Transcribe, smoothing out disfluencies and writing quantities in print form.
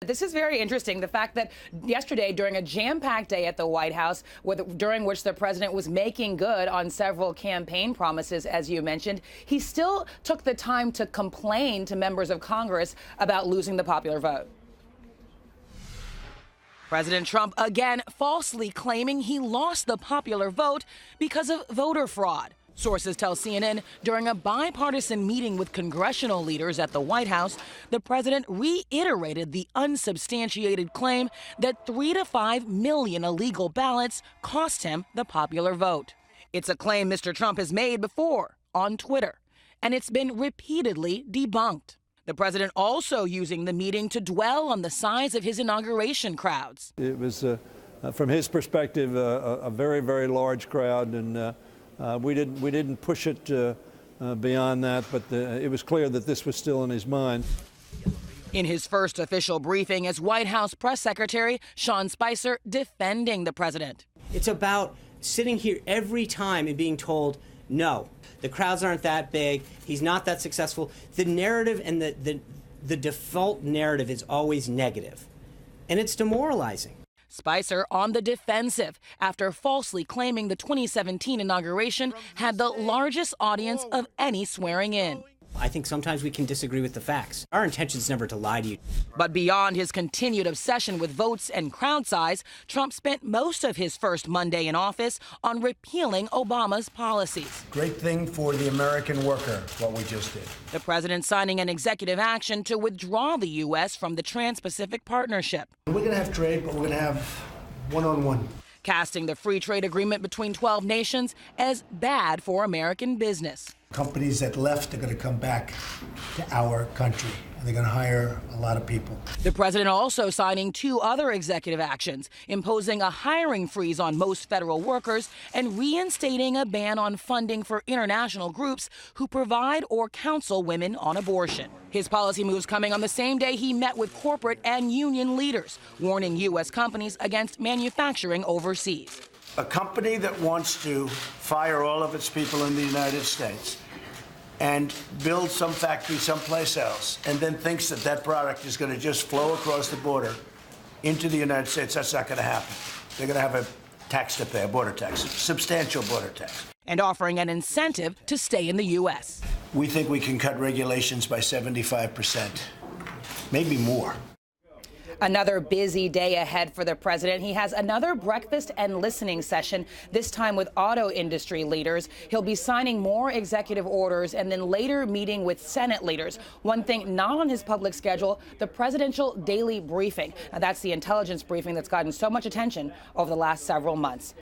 This is very interesting. The fact that yesterday, during a jam-packed day at the White House, during which the president was making good on several campaign promises, as you mentioned, he still took the time to complain to members of Congress about losing the popular vote. President Trump again falsely claiming he lost the popular vote because of voter fraud. Sources tell CNN during a bipartisan meeting with congressional leaders at the White House, the president reiterated the unsubstantiated claim that 3 to 5 million illegal ballots cost him the popular vote. It's a claim Mr. Trump has made before on Twitter, and it's been repeatedly debunked. The president also using the meeting to dwell on the size of his inauguration crowds. It was, from his perspective, a very, very large crowd, and we didn't push it beyond that, but it was clear that this was still in his mind. In his first official briefing as White House press secretary, Sean Spicer defending the president. It's about sitting here every time and being told, no, the crowds aren't that big, he's not that successful. The narrative and the default narrative is always negative, and it's demoralizing. Spicer on the defensive after falsely claiming the 2017 inauguration had the largest audience of any swearing in. I think sometimes we can disagree with the facts. Our intention is never to lie to you. But beyond his continued obsession with votes and crowd size, Trump spent most of his first Monday in office on repealing Obama's policies. Great thing for the American worker, what we just did. The president signing an executive action to withdraw the U.S. from the Trans-Pacific Partnership. We're going to have trade, but we're going to have one-on-one. Casting the free trade agreement between 12 nations as bad for American business. Companies that left are going to come back to our country, and they're going to hire a lot of people. The president also signing 2 other executive actions, imposing a hiring freeze on most federal workers and reinstating a ban on funding for international groups who provide or counsel women on abortion. His policy moves coming on the same day he met with corporate and union leaders, warning U.S. companies against manufacturing overseas. A company that wants to fire all of its people in the United States and build some factory someplace else and then thinks that that product is going to just flow across the border into the United States, that's not going to happen. They're going to have a tax to pay, a border tax, a substantial border tax. And offering an incentive to stay in the U.S. We think we can cut regulations by 75%, maybe more. Another busy day ahead for the president. He has another breakfast and listening session, this time with auto industry leaders. He'll be signing more executive orders and then later meeting with Senate leaders. One thing not on his public schedule, the presidential daily briefing. Now, that's the intelligence briefing that's gotten so much attention over the last several months.